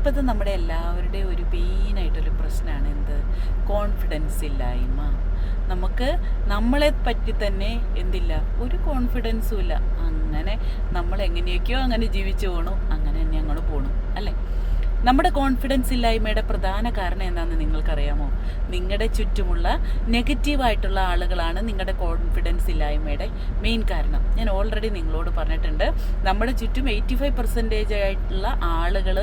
ഇപ്പോഴത്തെ നമ്മുടെ എല്ലാവരുടെയും ഒരു മെയിനായിട്ടൊരു പ്രശ്നമാണ് എന്ത്? കോൺഫിഡൻസ് ഇല്ലായ്മ. നമുക്ക് നമ്മളെ പറ്റി തന്നെ എന്തില്ല, ഒരു കോൺഫിഡൻസും ഇല്ല. അങ്ങനെ നമ്മൾ എങ്ങനെയൊക്കെയോ അങ്ങനെ ജീവിച്ചു പോണു, അങ്ങനെ തന്നെ അങ്ങോട്ട് പോണു അല്ലേ? നമ്മുടെ കോൺഫിഡൻസ് ഇല്ലായ്മയുടെ പ്രധാന കാരണം എന്താണെന്ന് നിങ്ങൾക്കറിയാമോ? നിങ്ങളുടെ ചുറ്റുമുള്ള നെഗറ്റീവായിട്ടുള്ള ആളുകളാണ് നിങ്ങളുടെ കോൺഫിഡൻസ് ഇല്ലായ്മയുടെ മെയിൻ കാരണം. ഞാൻ ഓൾറെഡി നിങ്ങളോട് പറഞ്ഞിട്ടുണ്ട്, നമ്മുടെ ചുറ്റും 85% ആയിട്ടുള്ള ആളുകൾ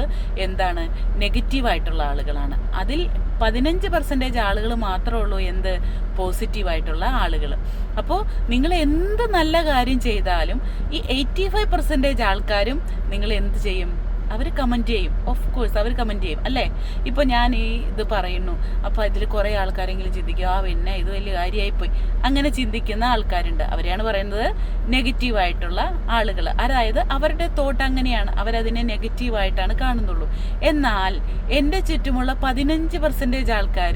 എന്താണ്? നെഗറ്റീവായിട്ടുള്ള ആളുകളാണ്. അതിൽ 15% ആളുകൾ മാത്രമേ ഉള്ളൂ എന്ത്? പോസിറ്റീവായിട്ടുള്ള ആളുകൾ. അപ്പോൾ നിങ്ങൾ എന്ത് നല്ല കാര്യം ചെയ്താലും ഈ 85% ആൾക്കാരും നിങ്ങൾ എന്ത് ചെയ്യും? അവർ കമൻറ്റ് ചെയ്യും. ഓഫ് കോഴ്സ് അവർ കമൻറ്റ് ചെയ്യും അല്ലേ? ഇപ്പോൾ ഞാൻ ഈ ഇത് പറയുന്നു, അപ്പോൾ അതിൽ കുറേ ആൾക്കാരെങ്കിലും ചിന്തിക്കും, പിന്നെ ഇത് വലിയ കാര്യമായിപ്പോയി. അങ്ങനെ ചിന്തിക്കുന്ന ആൾക്കാരുണ്ട്. അവരെയാണ് പറയുന്നത് നെഗറ്റീവായിട്ടുള്ള ആളുകൾ. അതായത് അവരുടെ തോട്ട് അങ്ങനെയാണ്, അവരതിനെ നെഗറ്റീവായിട്ടാണ് കാണുന്നുള്ളൂ. എന്നാൽ എൻ്റെ ചുറ്റുമുള്ള 15% ആൾക്കാർ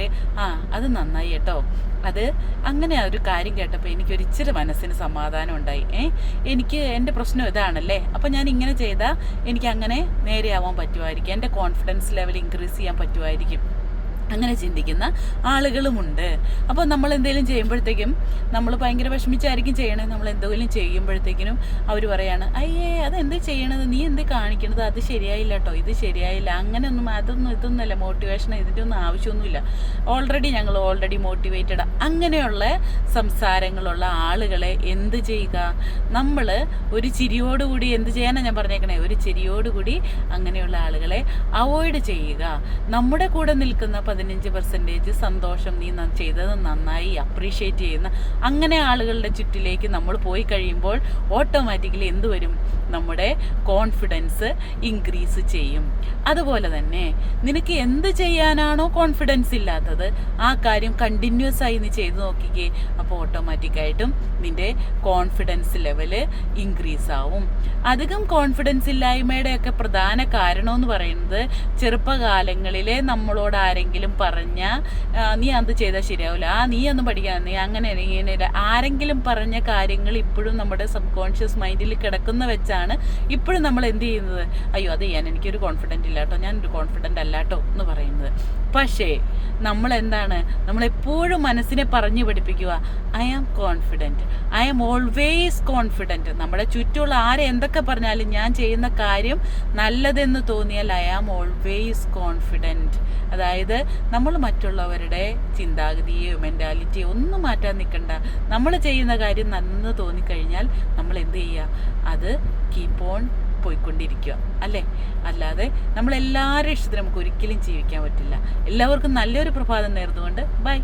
അത് നന്നായി കേട്ടോ, അത് അങ്ങനെ ഒരു കാര്യം കേട്ടപ്പോൾ എനിക്കൊരിച്ചിരി മനസ്സിന് സമാധാനം ഉണ്ടായി. എനിക്ക് എൻ്റെ പ്രശ്നം ഇതാണല്ലേ, അപ്പോൾ ഞാൻ ഇങ്ങനെ ചെയ്താൽ എനിക്ക് അങ്ങനെ നേരെയാവാൻ പറ്റുമായിരിക്കും, എൻ്റെ കോൺഫിഡൻസ് ലെവൽ ഇൻക്രീസ് ചെയ്യാൻ പറ്റുമായിരിക്കും. അങ്ങനെ ചിന്തിക്കുന്ന ആളുകളുമുണ്ട്. അപ്പോൾ നമ്മൾ എന്തെങ്കിലും ചെയ്യുമ്പോഴത്തേക്കും നമ്മൾ ഭയങ്കര വിഷമിച്ചായിരിക്കും ചെയ്യണേ. നമ്മൾ എന്തെങ്കിലും ചെയ്യുമ്പോഴത്തേക്കിനും അവർ പറയാണ്, അയ്യേ അതെന്ത് ചെയ്യണത്, നീ എന്ത് കാണിക്കണത്, അത് ശരിയായില്ല കേട്ടോ, ഇത് ശരിയായില്ല, അങ്ങനെയൊന്നും ഇതൊന്നുമല്ല മോട്ടിവേഷൻ, ഇതിൻ്റെ ഒന്നും ആവശ്യമൊന്നുമില്ല, ഞങ്ങൾ ഓൾറെഡി മോട്ടിവേറ്റഡ്. അങ്ങനെയുള്ള സംസാരങ്ങളുള്ള ആളുകളെ എന്ത് ചെയ്യുക? നമ്മൾ ഒരു ചിരിയോടുകൂടി എന്ത് ചെയ്യാനാണ് ഞാൻ പറഞ്ഞേക്കണേ? ഒരു ചിരിയോടുകൂടി അങ്ങനെയുള്ള ആളുകളെ അവോയ്ഡ് ചെയ്യുക. നമ്മുടെ കൂടെ നിൽക്കുന്ന 15% സന്തോഷം, നീ ചെയ്തത് നന്നായി, അപ്രീഷിയേറ്റ് ചെയ്യുന്ന അങ്ങനെ ആളുകളുടെ ചുറ്റിലേക്ക് നമ്മൾ പോയി കഴിയുമ്പോൾ ഓട്ടോമാറ്റിക്കലി എന്ത് വരും? നമ്മുടെ കോൺഫിഡൻസ് ഇൻക്രീസ് ചെയ്യും. അതുപോലെ തന്നെ നിനക്ക് എന്ത് ചെയ്യാനാണോ കോൺഫിഡൻസ് ഇല്ലാത്തത് ആ കാര്യം കണ്ടിന്യൂസ് ആയി നീ ചെയ്ത് നോക്കിക്കേ. അപ്പോൾ ഓട്ടോമാറ്റിക്കായിട്ടും നിൻ്റെ കോൺഫിഡൻസ് ലെവല് ഇൻക്രീസ് ആവും. അധികം കോൺഫിഡൻസ് ഇല്ലായ്മയുടെയൊക്കെ പ്രധാന കാരണം എന്ന് പറയുന്നത് ചെറുപ്പകാലങ്ങളിലെ നമ്മളോട് ആരെങ്കിലും പറഞ്ഞ നീ അത് ചെയ്താൽ ശരിയാവില്ല, നീ ഒന്നും പഠിക്കാൻ, നീ അങ്ങനെ ഇങ്ങനെ ആരെങ്കിലും പറഞ്ഞ കാര്യങ്ങൾ ഇപ്പോഴും നമ്മുടെ സബ് കോൺഷ്യസ് മൈൻഡിൽ കിടക്കുന്ന വെച്ചാണ് ഇപ്പോഴും നമ്മൾ എന്ത് ചെയ്യുന്നത്? അയ്യോ അത് ചെയ്യാൻ എനിക്കൊരു കോൺഫിഡൻറ്റ് ഇല്ല കേട്ടോ, ഞാനൊരു കോൺഫിഡൻ്റ് അല്ല കേട്ടോ എന്ന് പറയുന്നത്. പക്ഷേ നമ്മളെപ്പോഴും മനസ്സിനെ പറഞ്ഞു പഠിപ്പിക്കുക, I am confident, I am always confident. നമ്മുടെ ചുറ്റുമുള്ള ആരെ എന്തൊക്കെ പറഞ്ഞാലും ഞാൻ ചെയ്യുന്ന കാര്യം നല്ലതെന്ന് തോന്നിയാൽ ഐ ആം ഓൾവേസ് കോൺഫിഡൻറ്റ്. അതായത് നമ്മൾ മറ്റുള്ളവരുടെ ചിന്താഗതിയോ മെൻറ്റാലിറ്റിയോ ഒന്നും മാറ്റാൻ നിൽക്കണ്ട. നമ്മൾ ചെയ്യുന്ന കാര്യം നന്ന് തോന്നിക്കഴിഞ്ഞാൽ നമ്മൾ എന്ത് ചെയ്യുക? അത് കീപ്പ് ഓൺ പോയിക്കൊണ്ടിരിക്കുക അല്ലേ? അല്ലാതെ നമ്മളെല്ലാവരും ഇഷ്ടത്തിന് നമുക്ക് ഒരിക്കലും ജീവിക്കാൻ പറ്റില്ല. എല്ലാവർക്കും നല്ലൊരു പ്രഭാതം നേർന്നുകൊണ്ട് ബൈ.